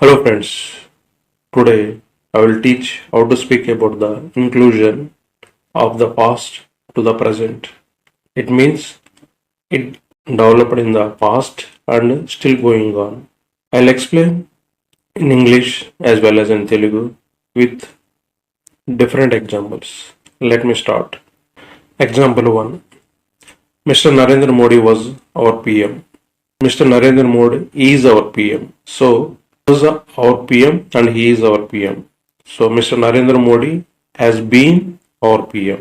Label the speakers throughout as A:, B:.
A: Hello friends, today I will teach how to speak about the inclusion of the past to the present. It means it developed in the past and still going on. I'll explain in English as well as in Telugu with different examples. Let me start. Example 1. Mr. Narendra Modi was our PM. Mr. Narendra Modi is our PM. So, he is our PM and he is our PM. So, Mr. Narendra Modi has been our PM.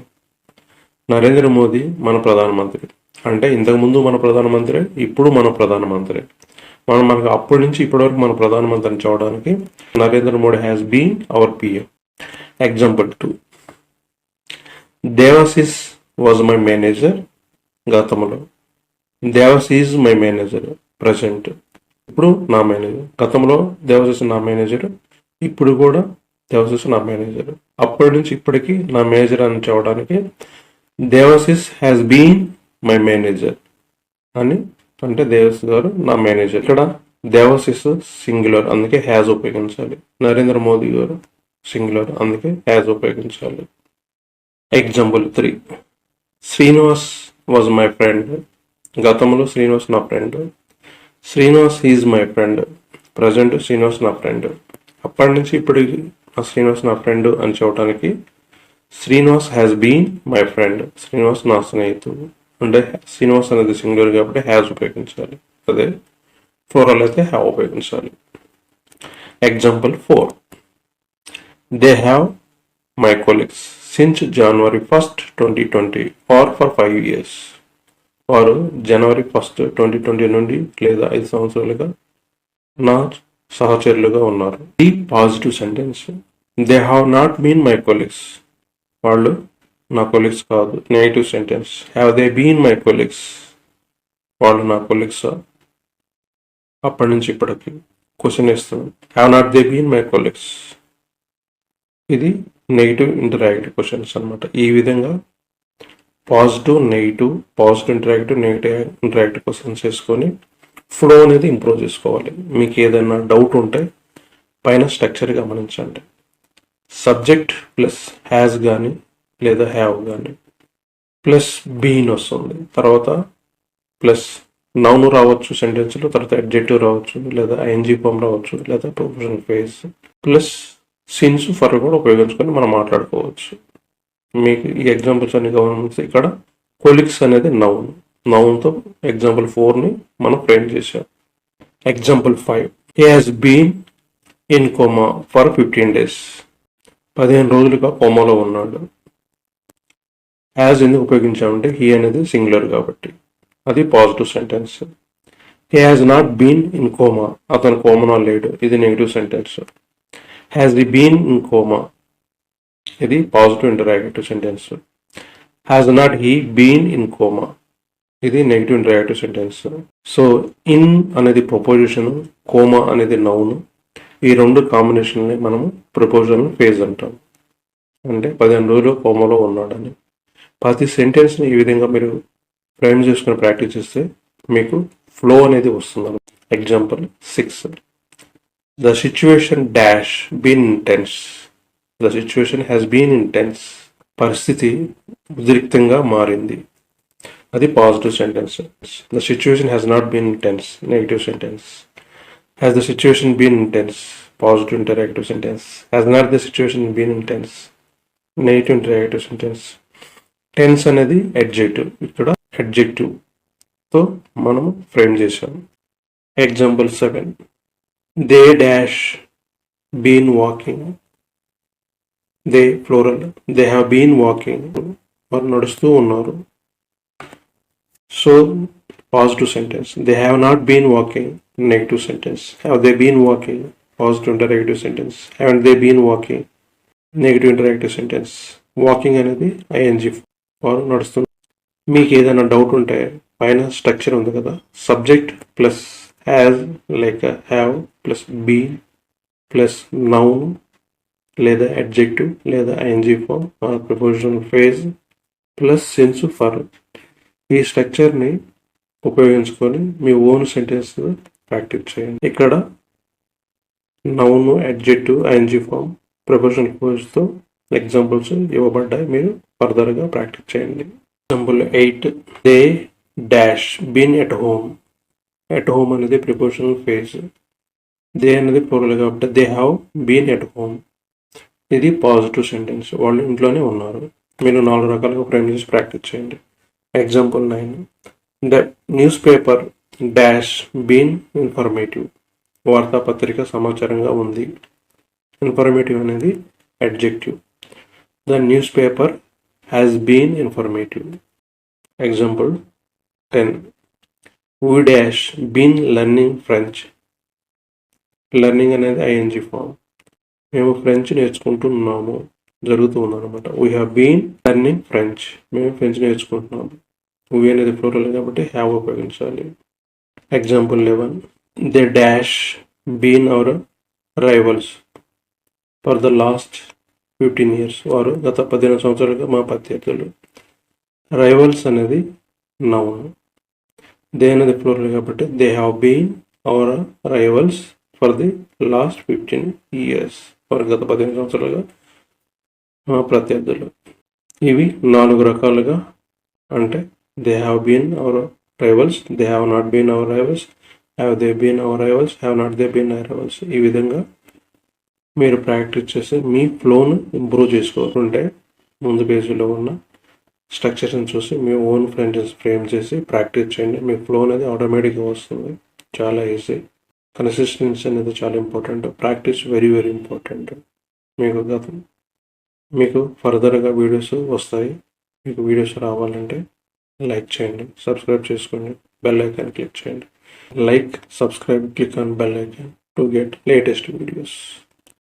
A: Narendra Modi మన ప్రధానమంత్రి అంటే ఇంతకుముందు మన ప్రధానమంత్రి ఇప్పుడు మన ప్రధానమంత్రి మనకు అప్పటి నుంచి ఇప్పటివరకు మన ప్రధానమంత్రిని చూడడానికి Narendra Modi has been our PM. Example 2. Devashish was my manager గతంలో. Devashish my manager present. ఇప్పుడు నా మేనేజర్. గతంలో దేవాశిస్ నా మేనేజర్, ఇప్పుడు కూడా దేవాశిస్ నా మేనేజర్. అప్పటి నుంచి ఇప్పటికీ నా మేనేజర్ అని చూడడానికి దేవాశిస్ హ్యాస్ బీన్ మై మేనేజర్ అని అంటే దేవాశిస్ గారు నా మేనేజర్. ఇక్కడ దేవాశిస్ సింగులర్ అందుకే హ్యాజ్ ఉపయోగించాలి. నరేంద్ర మోదీ గారు సింగులర్ అందుకే హ్యాజ్ ఉపయోగించాలి. Example 3. Srinivas was my friend. గతంలో శ్రీనివాస్ నా friend. Srinivas is my friend. Present Srinivas నా ఫ్రెండ్. అప్పటి నుంచి ఇప్పటికి శ్రీనివాస్ నా ఫ్రెండ్ అని చెప్పడానికి Srinivas has been my friend. Srinivas నా స్నేహితుడు అంటే శ్రీనివాస్ అనేది సింగులర్ కాబట్టి హ్యాస్ ఉపయోగించాలి. అదే ఫ్లోరల్ అయితే హ్యావ్ ఉపయోగించాలి. Example 4. They have my colleagues since January 1st, 2020 or for 5 years. వారు January 1st, 2020 నుండి లేదా 5 సంవత్సరాలుగా నా సహచరులుగా ఉన్నారు. ఈ positive sentence. They have not been my colleagues. వాళ్ళు నా కొలీగ్స్ కాదు. Negative sentence. Have they been my colleagues. వాళ్ళు నా కొలీగ్సా? అప్పటి నుంచి ఇప్పటికి క్వశ్చన్ ఇస్తున్నాను. Have not they been my colleagues. ఇది నెగిటివ్ ఇంటరాక్టివ్ క్వశ్చన్స్ అనమాట. ఈ విధంగా positive interactive negative interactive questions వేసుకొని ఫ్లో అనేది ఇంప్రూవ్ చేసుకోవాలి. మీకు ఏదైనా డౌట్ ఉంటే పైన స్ట్రక్చర్ గమనించండి. సబ్జెక్ట్ ప్లస్ హ్యాజ్ కానీ లేదా హ్యావ్ కానీ ప్లస్ బీన్ వస్తుంది. తర్వాత ప్లస్ నౌన్ రావచ్చు సెంటెన్స్లో, తర్వాత అడ్జెక్టివ్ రావచ్చు, లేదా ఐఎన్జీ ఫామ్ రావచ్చు, లేదా proposition phase plus since for కూడా ఉపయోగించుకొని మనం మాట్లాడుకోవచ్చు. మీకు ఈ ఎగ్జాంపుల్స్ అన్ని గమనించి ఇక్కడ కొలీగ్స్ అనేది నౌన్తో ఎగ్జాంపుల్ 4ని మనం ఫ్రేమ్ చేసాం. Example 5. He has been in coma for 15 days. 15 రోజులుగా కోమాలో ఉన్నాడు. హ్యాజ్ ఎందుకు ఉపయోగించామంటే హీ అనేది సింగులర్ కాబట్టి అది positive sentence. He has not been in coma. అతను కోమాలో లేడు. ఇది negative sentence. Has the been in coma. ఇది positive interactive sentence. Has not he been in coma. ఇది negative interactive sentence. So in అనేది ప్రపోజిషన్, కోమా అనేది noun. ఈ రెండు కాంబినేషన్ని మనము ప్రపోజల్ ఫేజ్ అంటాం. అంటే 15 రోజులు కోమాలో ఉన్నాడని. ప్రతి సెంటెన్స్ని ఈ విధంగా మీరు ఫ్రేమ్ చేసుకుని ప్రాక్టీస్ చేస్తే మీకు ఫ్లో అనేది వస్తుంది. Example 6. The situation dash been intense. The situation has been intense. పరిస్థితి ఉద్రిక్తంగా మారింది. అది positive sentence. The situation has not been intense. Negative sentence. Has the situation been intense? Positive interactive sentence. Has not the situation been intense? Negative interactive sentence. Tense అనేది adjective. ఇక్కడ adjective తో మనము frame చేసాం. Example 7. They dash been walking. They plural. They have been walking. వారు నడుస్తూ ఉన్నారు. So positive sentence. They have not been walking. Negative sentence. Have they been walking? Positive interactive sentence. Haven't they been walking? Negative interactive sentence. Walking అనేది ING వారు నడుస్తుంది. మీకు ఏదైనా doubt ఉంటే పైన స్ట్రక్చర్ ఉంది కదా, సబ్జెక్ట్ ప్లస్ హ్యాజ్ లేక have plus been plus noun లేదా అడ్జెక్టివ్ లేదా ING form preposition phase plus since for. ఈ స్ట్రక్చర్ని ఉపయోగించుకొని మీ ఓన్ సెంటెన్స్ ప్రాక్టీస్ చేయండి. ఇక్కడ noun, adjective, ING form, preposition క్లోజ్తో ఎగ్జాంపుల్స్ ఇవ్వబడ్డాయి. మీరు ఫర్దర్గా ప్రాక్టీస్ చేయండి. Example 8, they dash been at home. At home అనేది ప్రిపోజిషనల్ ఫేజ్. దే అనేది ప్లూరల్ కాబట్టి they have been at home. ఇది పాజిటివ్ సెంటెన్స్, వాళ్ళు ఇంట్లోనే ఉన్నారు. మీరు 4 రకాలుగా ఫ్రేమ్ చేసి ప్రాక్టీస్ చేయండి. Example 9, the news paper dash been informative. వార్తాపత్రిక సమాచారంగా ఉంది. ఇన్ఫర్మేటివ్ అనేది adjective. The news paper has been informative. Example 10, we dash been learning French. Learning అనేది ఐఎన్జీ ఫామ్. మేము ఫ్రెంచ్ నేర్చుకుంటున్నాము, జరుగుతూ ఉందన్నమాట. We have been learning French. మేము ఫ్రెంచ్ నేర్చుకుంటున్నాము. వీ అనేది ప్లూరల్ కాబట్టి హ్యావ్ ఉపయోగించాలి. Example 11, they dash been our rivals for the last 15 years. వారు గత 15 సంవత్సరాలుగా మా ప్రత్యర్థులు. రైవల్స్ అనేది నౌన్. దే అనేది ప్లూరల్ కాబట్టి they have been our rivals for the last 15 years. వారు గత 15 సంవత్సరాలుగా మా ప్రత్యర్థులు. ఇవి 4 రకాలుగా, అంటే they have been our rivals, they have not been our rivals, have they been our rivals, have not they been our rivals. ఈ విధంగా మీరు ప్రాక్టీస్ చేసి మీ ఫ్లోను ఇంప్రూవ్ చేసుకోవాలంటే ముందు పేజీలో ఉన్న స్ట్రక్చర్స్ని చూసి మీ ఓన్ ఫ్రేమ్ చేసి ప్రాక్టీస్ చేయండి. మీ ఫ్లో అనేది ఆటోమేటిక్గా వస్తుంది. చాలా ఈజీ. కన్సిస్టెన్సీ అనేది చాలా important. Practice very very important. మీకు ఫర్దర్గా వీడియోస్ వస్తాయి. మీకు వీడియోస్ రావాలంటే లైక్ చేయండి, సబ్స్క్రైబ్ చేసుకోండి, బెల్ ఐకాన్ క్లిక్ చేయండి. Like, subscribe, click on bell icon to get latest videos.